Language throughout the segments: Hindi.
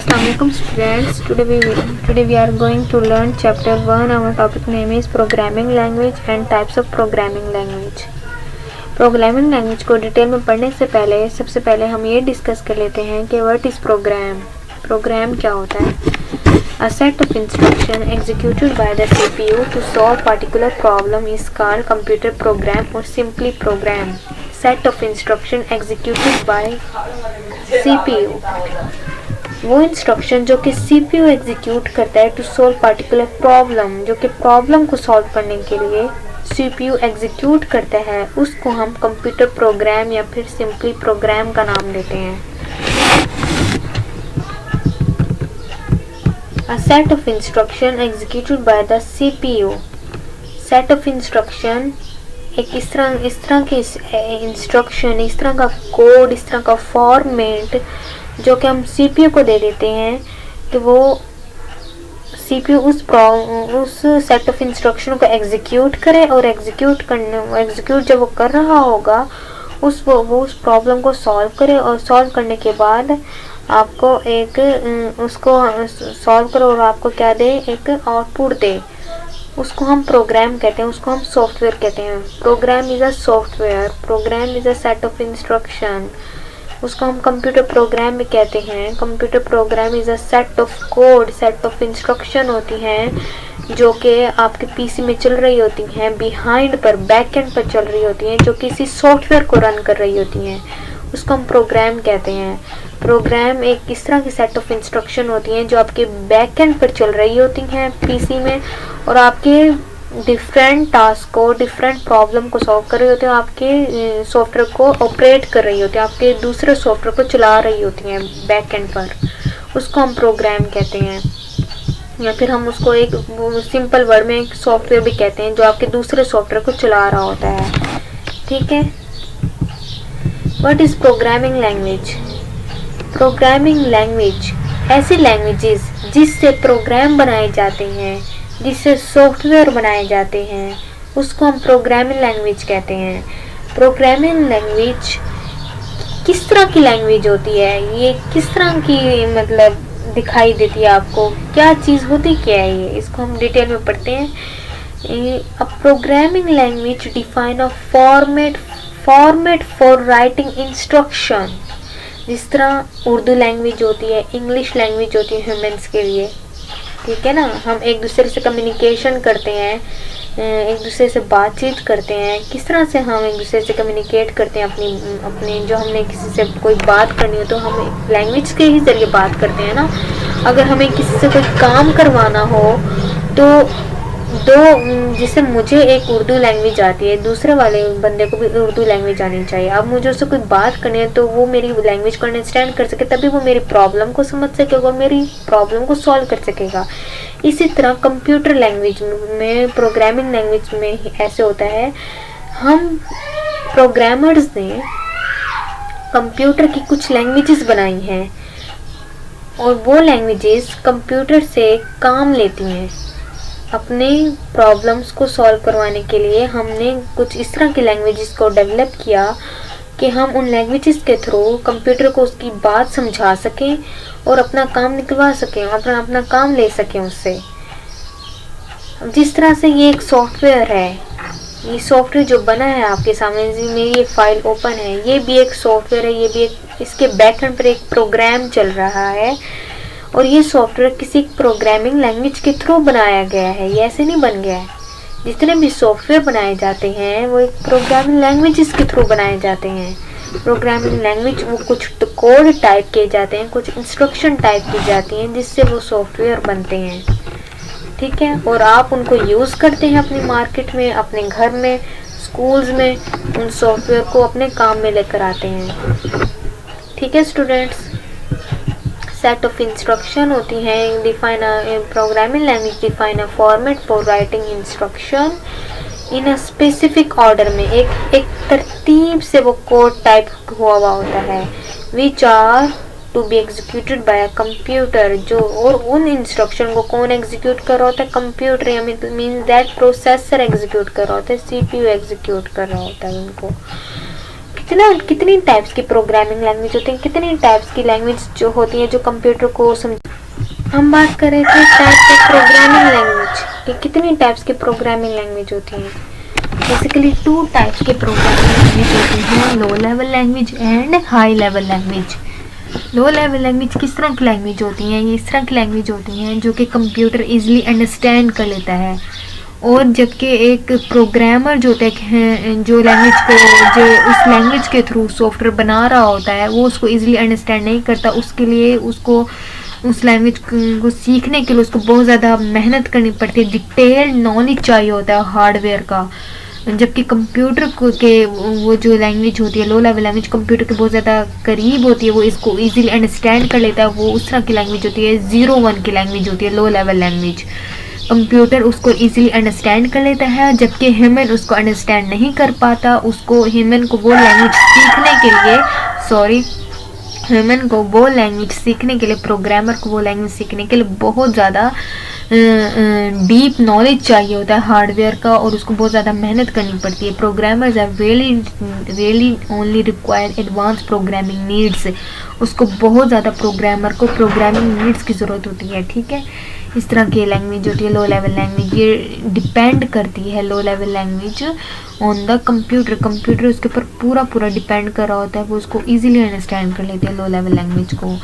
Assalamualaikum students. Today we are going to learn chapter 1. Our topic name is programming language and types of programming language. Programming language को डिटेल में पढ़ने से पहले सबसे पहले हम ये डिस्कस कर लेते हैं कि व्हाट इज प्रोग्राम. प्रोग्राम क्या होता है? A set of instruction executed by the CPU to solve particular problem is called computer program or simply program. Set of instruction executed by CPU. वो इंस्ट्रक्शन जो कि CPU एग्जीक्यूट करता है टू सॉल्व पार्टिकुलर प्रॉब्लम, जो कि प्रॉब्लम को सॉल्व करने के लिए CPU एग्जीक्यूट करता है, उसको हम कंप्यूटर प्रोग्राम या फिर सिंपली प्रोग्राम का नाम देते हैं. A set of instruction executed by the CPU. Set of instruction एक इस तरह के इंस्ट्रक्शन, इस तरह का कोड, इस तरह का फॉर्मेट जो कि हम CPU को दे देते हैं कि वो CPU उस सेट ऑफ इंस्ट्रक्शन को एग्जीक्यूट करे और एग्जीक्यूट जब वो कर रहा होगा वो उस प्रॉब्लम को सॉल्व करे और सॉल्व करने के बाद आपको उसको सॉल्व करो और आपको क्या दे, एक आउटपुट दे. उसको हम प्रोग्राम कहते हैं, उसको हम सॉफ्टवेयर कहते हैं. Program is a software, program is a set of instruction. उसको हम कंप्यूटर प्रोग्राम भी कहते हैं. Computer program is a set of code, set of instruction होती हैं जो कि आपके पीसी में चल रही होती हैं, बिहाइंड पर, बैक एंड पर चल रही होती हैं, जो किसी सॉफ्टवेयर को रन कर रही होती हैं. उसको हम प्रोग्राम कहते हैं. प्रोग्राम एक इस तरह की सेट ऑफ इंस्ट्रक्शन होती हैं जो आपके बैक एंड पर चल रही होती हैं पीसी में और आपके डिफरेंट टास्क को, डिफरेंट प्रॉब्लम को सॉल्व कर रही होती है, आपके सॉफ्टवेयर को ऑपरेट कर रही होती है, आपके दूसरे सॉफ्टवेयर को चला रही होती हैं बैक एंड पर. उसको हम प्रोग्राम कहते हैं. या फिर हम उसको एक सिंपल वर्ड में एक सॉफ्टवेयर भी कहते हैं जो आपके दूसरे सॉफ्टवेयर को चला रहा होता है. ठीक है. What is programming language? Programming language ऐसी लैंग्वेजेस जिससे प्रोग्राम बनाए जाते हैं, जिससे सॉफ्टवेयर बनाए जाते हैं, उसको हम प्रोग्रामिंग लैंग्वेज कहते हैं. प्रोग्रामिंग लैंग्वेज किस तरह की लैंग्वेज होती है, ये किस तरह की मतलब दिखाई देती है आपको, क्या चीज़ होती क्या है, ये इसको हम डिटेल में पढ़ते हैं. A programming language define a format for writing instruction. जिस तरह उर्दू लैंग्वेज होती है, इंग्लिश लैंग्वेज होती है ह्यूमंस के लिए, ठीक है ना. हम एक दूसरे से कम्युनिकेशन करते हैं, एक दूसरे से बातचीत करते हैं. किस तरह से हम एक दूसरे से कम्युनिकेट करते हैं अपनी जो हमने किसी से कोई बात करनी हो तो हम लैंग्वेज के ही ज़रिए बात करते हैं ना. अगर हमें किसी से कोई काम करवाना हो तो जैसे मुझे एक उर्दू लैंग्वेज आती है, दूसरे वाले बंदे को भी उर्दू लैंग्वेज आनी चाहिए. अब मुझे उससे कोई बात करनी है तो वो मेरी लैंग्वेज को अंडरस्टैंड कर सके, तभी वो मेरी प्रॉब्लम को समझ सकेगा और मेरी प्रॉब्लम को सॉल्व कर सकेगा. इसी तरह कंप्यूटर लैंग्वेज में, प्रोग्रामिंग लैंग्वेज में ऐसे होता है. हम प्रोग्रामर्स ने कंप्यूटर की कुछ लैंग्वेजेस बनाई हैं और वो लैंग्वेजेस कंप्यूटर से काम लेती हैं. अपने प्रॉब्लम्स को सॉल्व करवाने के लिए हमने कुछ इस तरह की लैंग्वेजेस को डेवलप किया कि हम उन लैंग्वेजेस के थ्रू कंप्यूटर को उसकी बात समझा सकें और अपना काम निकलवा सकें, अपना काम ले सकें उससे. जिस तरह से ये एक सॉफ्टवेयर है, ये सॉफ्टवेयर जो बना है आपके सामने, मेरी ये फाइल ओपन है, ये भी एक सॉफ्टवेयर है, ये भी एक, इसके बैकएंड पर एक प्रोग्राम चल रहा है और ये सॉफ्टवेयर किसी प्रोग्रामिंग लैंग्वेज के थ्रू बनाया गया है. ये ऐसे नहीं बन गया है. जितने भी सॉफ्टवेयर बनाए जाते हैं वो एक प्रोग्रामिंग लैंग्वेज के थ्रू बनाए जाते हैं. प्रोग्रामिंग लैंग्वेज वो कुछ तो कोड टाइप किए जाते हैं, कुछ इंस्ट्रक्शन टाइप की जाती हैं जिससे वो सॉफ्टवेयर बनते हैं. ठीक है. और आप उनको यूज़ करते हैं अपनी मार्केट में, अपने घर में, स्कूल्स में, उन सॉफ्टवेयर को अपने काम में लेकर आते हैं. ठीक है स्टूडेंट्स. सेट ऑफ इंस्ट्रक्शन होती हैं. Define programming language define a format for writing instruction in a specific order में, एक तरतीब से वो कोड टाइप हुआ होता है. Which are to be executed by a computer. जो और उन इंस्ट्रक्शन को कौन एग्जीक्यूट कर रहा होता है? कंप्यूटर. या मीन दैट प्रोसेसर एग्जीक्यूट कर रहा होता है, CPU एग्जीक्यूट कर रहा होता है उनको. कितनी टाइप्स की प्रोग्रामिंग लैंग्वेज होती है, कितनी टाइप्स की लैंग्वेज जो होती है जो कंप्यूटर को हम बात कर रहे थे टाइप्स ऑफ प्रोग्रामिंग लैंग्वेज कि कितनी टाइप्स की प्रोग्रामिंग लैंग्वेज होती हैं। बेसिकली 2 टाइप्स की प्रोग्रामिंग लैंग्वेज होती हैं, low level language and high level language. Low level language किस तरह की लैंग्वेज होती हैं? ये इस तरह की लैंग्वेज होती हैं जो कि कंप्यूटर इजीली अंडरस्टैंड कर लेता है, और जबकि एक प्रोग्रामर जो होता है, जो लैंग्वेज को, जो उस लैंग्वेज के थ्रू सॉफ्टवेयर बना रहा होता है, वो उसको इजीली अंडरस्टैंड नहीं करता। उसके लिए उसको उस लैंग्वेज को सीखने के लिए उसको बहुत ज़्यादा मेहनत करनी पड़ती है, डिटेल्ड नॉलेज चाहिए होता है हार्डवेयर का। जबकि कंप्यूटर को के वो जो लैंग्वेज होती है लो लेवल लैंग्वेज, कंप्यूटर के बहुत ज़्यादा करीब होती है, वो इसको इजीली अंडरस्टैंड कर लेता है। वो उस तरह की लैंग्वेज होती है, 0-1 की लैंग्वेज होती है लो लेवल लैंग्वेज। कंप्यूटर उसको इजीली अंडरस्टैंड कर लेता है, जबकि ह्यूमन उसको अंडरस्टैंड नहीं कर पाता। उसको ह्यूमन को वो लैंग्वेज सीखने के लिए ह्यूमन को वो लैंग्वेज सीखने के लिए, प्रोग्रामर को वो लैंग्वेज सीखने के लिए बहुत ज़्यादा डीप नॉलेज चाहिए होता है हार्डवेयर का, और उसको बहुत ज़्यादा मेहनत करनी पड़ती है। Programmers are really only require advance programming needs. उसको बहुत ज़्यादा प्रोग्रामर को प्रोग्रामिंग नीड्स की ज़रूरत होती है। ठीक है, इस तरह की लैंग्वेज होती है लो लेवल लैंग्वेज। ये डिपेंड करती है low level language on the computer उसके ऊपर पूरा डिपेंड कर रहा होता है, वो उसको इजीली अंडरस्टैंड कर लेते हैं लो लेवल लैंग्वेज को।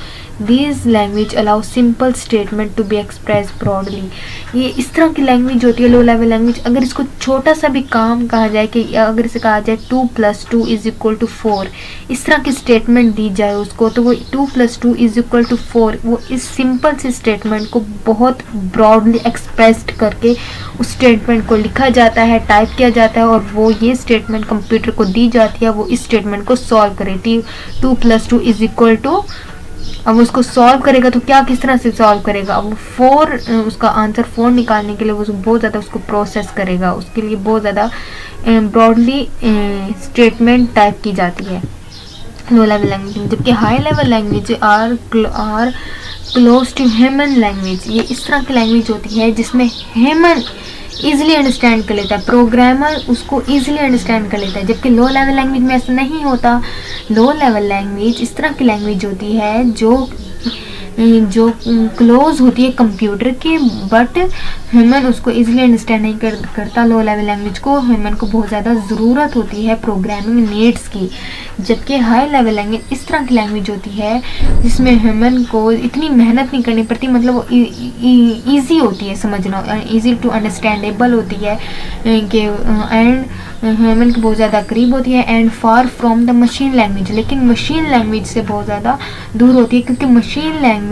This language allow simple statement to be express broadly. ये इस तरह की लैंग्वेज होती है लो लेवल लैंग्वेज। अगर इसको छोटा सा भी काम कहा जाए, कि अगर इसे कहा जाए 2 + 2 = 4, इस तरह की स्टेटमेंट दी जाए उसको, तो वो 2 + 2 = 4, वो इस सिंपल सी स्टेटमेंट को बहुत ब्रॉडली एक्सप्रेस्ड करके उस स्टेटमेंट को लिखा जाता है, टाइप किया जाता है, और वो ये स्टेटमेंट कंप्यूटर को दी जाती है। वो इस स्टेटमेंट को सॉल्व करे, 2 + 2 = अब उसको सॉल्व करेगा तो क्या, किस तरह से सॉल्व करेगा? अब 4 उसका आंसर 4 निकालने के लिए वो बहुत ज़्यादा उसको प्रोसेस करेगा, उसके लिए बहुत ज़्यादा ब्रॉडली स्टेटमेंट टाइप की जाती है लो लेवल लैंग्वेज। जबकि high level language are close to human language. ये इस तरह की लैंग्वेज होती है जिसमें ह्यूमन ईजिली अंडरस्टैंड कर लेता है, प्रोग्रामर उसको ईजिली अंडरस्टैंड कर लेता है। जबकि लो लेवल लैंग्वेज में ऐसा नहीं होता। लो लेवल लैंग्वेज इस तरह की लैंग्वेज होती है जो क्लोज होती है कंप्यूटर के, बट ह्यूमन उसको इजीली अंडरस्टैंड नहीं करता। लो लेवल लैंग्वेज को ह्यूमन को बहुत ज़्यादा ज़रूरत होती है प्रोग्रामिंग नीड्स की। जबकि हाई लेवल लैंग्वेज इस तरह की लैंग्वेज होती है जिसमें ह्यूमन को इतनी मेहनत नहीं करनी पड़ती, मतलब वो ईजी होती है समझना, ईजी टू अंडरस्टैंडेबल होती है, कि एंड ह्यूमन की बहुत ज़्यादा करीब होती है, and far from the machine language. लेकिन मशीन लैंग्वेज से बहुत ज़्यादा दूर होती है, क्योंकि मशीन लैंग्वेज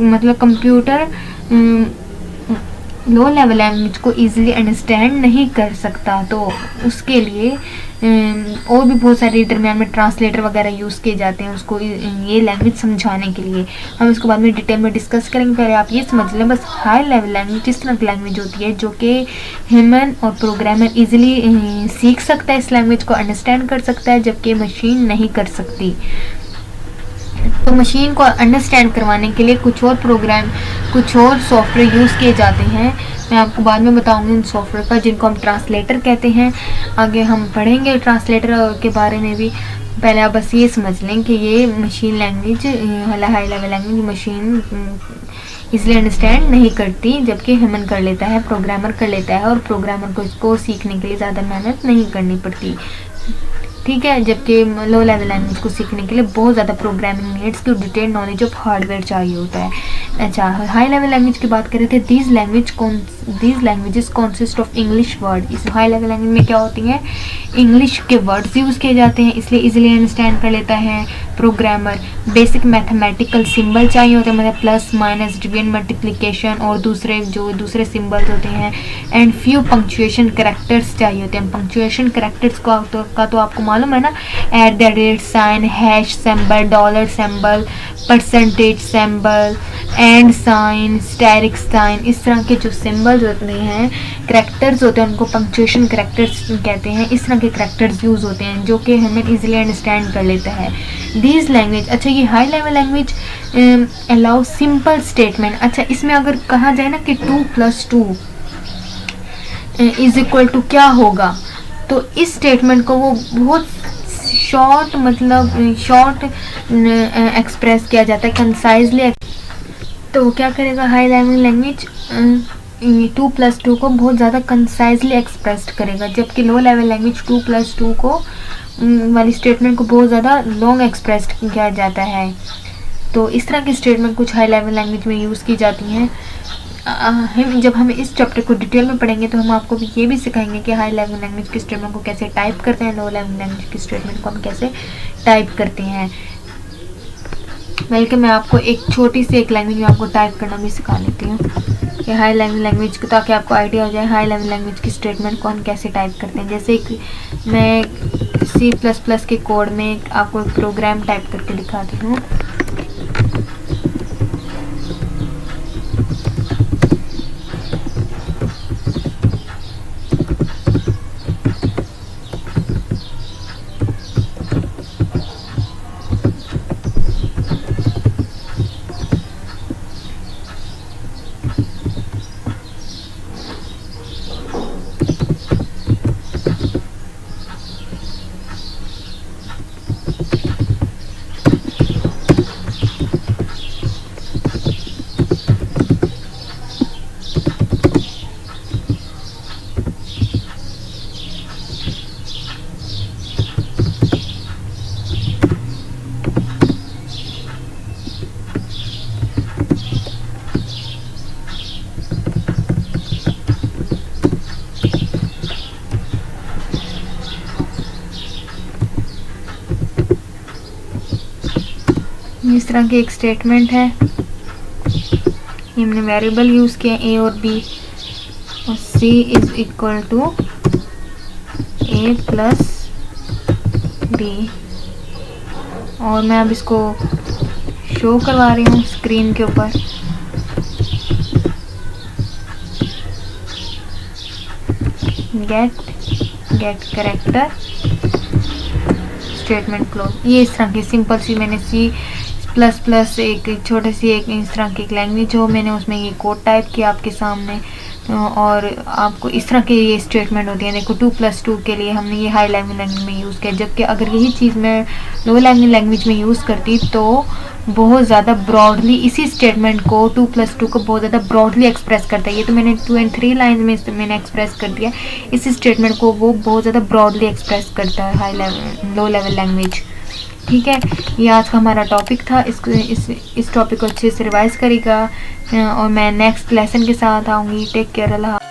मतलब कंप्यूटर लो लेवल लैंग्वेज को इजीली अंडरस्टैंड नहीं कर सकता। तो उसके लिए और भी बहुत सारे दरम्यान में ट्रांसलेटर वगैरह यूज़ किए जाते हैं उसको ये लैंग्वेज समझाने के लिए। हम इसको बाद में डिटेल में डिस्कस करेंगे, पहले आप ये समझ लें बस हाई लेवल लैंग्वेज इस तरह की लैंग्वेज होती है जो कि ह्यूमन और प्रोग्रामर इजीली सीख सकता है, इस लैंग्वेज को अंडरस्टैंड कर सकता है, जबकि मशीन नहीं कर सकती। तो मशीन को अंडरस्टैंड करवाने के लिए कुछ और सॉफ्टवेयर यूज़ किए जाते हैं। मैं आपको बाद में बताऊंगी उन सॉफ्टवेयर का, जिनको हम ट्रांसलेटर कहते हैं। आगे हम पढ़ेंगे ट्रांसलेटर के बारे में भी। पहले आप बस ये समझ लें कि ये machine language, high level language machine इसलिए अंडरस्टैंड नहीं करती, जबकि ह्यूमन कर लेता है, प्रोग्रामर कर लेता है, और प्रोग्रामर को इसको सीखने के लिए ज़्यादा मेहनत नहीं करनी पड़ती। ठीक है, जबकि लो लेवल लैंग्वेज को सीखने के लिए बहुत ज़्यादा प्रोग्रामिंग नीड्स की डिटेल नॉलेज ऑफ हार्डवेयर चाहिए होता है। अच्छा, हाई लेवल लैंग्वेज की बात करें तो these languages consist of English word. इस हाई लेवल लैंग्वेज में क्या होती हैं, इंग्लिश के वर्ड्स यूज़ किए जाते हैं, इसलिए इजीली अंडरस्टैंड कर लेता है प्रोग्रामर। बेसिक मैथमेटिकल सिंबल चाहिए होते हैं, मतलब प्लस माइनस डिवीजन मल्टीप्लिकेशन और दूसरे सिंबल्स होते हैं, एंड फ्यू पंक्चुएशन कैरेक्टर्स चाहिए होते हैं। पंक्चुएशन कैरेक्टर्स का तो आपको मालूम है ना, @ sign, hash symbol, dollar symbol, percentage symbol, and sign, asterisk sign, इस तरह के जो सिंबल्स होते हैं, कैरेक्टर्स होते हैं, उनको पंक्चुएशन कैरेक्टर्स कहते हैं। इस तरह के कैरेक्टर्स यूज़ होते हैं जो कि हमें इजीली अंडरस्टैंड कर लेता है। दीज लैंग्वेज, अच्छा ये high level language allow simple statement. अच्छा, इसमें अगर कहा जाए ना कि 2 + 2 = क्या होगा, तो इस स्टेटमेंट को वो बहुत शॉर्ट एक्सप्रेस किया जाता है, कंसाइजली तो क्या करेगा, हाई लेवल लैंग्वेज 2+2 को बहुत ज़्यादा कंसाइजली एक्सप्रेस करेगा, जबकि लो लेवल लैंग्वेज 2+2 को वाली स्टेटमेंट को बहुत ज़्यादा लॉन्ग एक्सप्रेस किया जाता है। तो इस तरह की स्टेटमेंट कुछ हाई लेवल लैंग्वेज में यूज़ की जाती हैं। जब हम इस चैप्टर को डिटेल में पढ़ेंगे तो हम आपको भी ये भी सिखाएंगे कि हाई लेवल लैंग्वेज की स्टेटमेंट को कैसे टाइप करते हैं, लो लेवल लैंग्वेज की स्टेटमेंट को हम कैसे टाइप करते हैं। बल्कि मैं आपको एक छोटी सी एक लैंग्वेज में आपको टाइप करना भी सिखा लेती हूँ कि हाई लेवल लैंग्वेज को, ताकि आपको आइडिया हो जाए हाई लेवल लैंग्वेज की स्टेटमेंट को हम कैसे टाइप करते हैं। जैसे मैं C++ के कोड में आपको एक प्रोग्राम टाइप करके दिखाती हूँ। इस तरह की एक स्टेटमेंट है, हमने वेरिएबल यूज़ किया a और b, और c is equal to a plus b, और मैं अब इसको शो करवा रही हूँ स्क्रीन के ऊपर। Get character statement close. ये इस तरह की सिंपल सी मैंने C++ एक छोटे सी एक इस तरह की एक लैंग्वेज हो, मैंने उसमें ये कोड टाइप किया आपके सामने, और आपको इस तरह की ये स्टेटमेंट होती है। देखो 2+2 के लिए हमने ये हाई लेवल लैंग्वेज में यूज़ किया, जबकि अगर यही चीज़ मैं लो लेवल लैंग्वेज में यूज़ करती तो बहुत ज़्यादा ब्रॉडली इसी स्टेटमेंट को 2+2 को बहुत ज़्यादा ब्रॉडली एक्सप्रेस करता है। ये तो मैंने 2 and 3 लाइन में मैंने एक्सप्रेस कर दिया, इस स्टेटमेंट को वो बहुत ज़्यादा ब्रॉडली एक्सप्रेस करता है high level low level language. ठीक है, ये आज का हमारा टॉपिक था। इस टॉपिक को अच्छे से रिवाइज करेगा और मैं नेक्स्ट लेसन के साथ आऊँगी। टेक केयर, अल्लाह।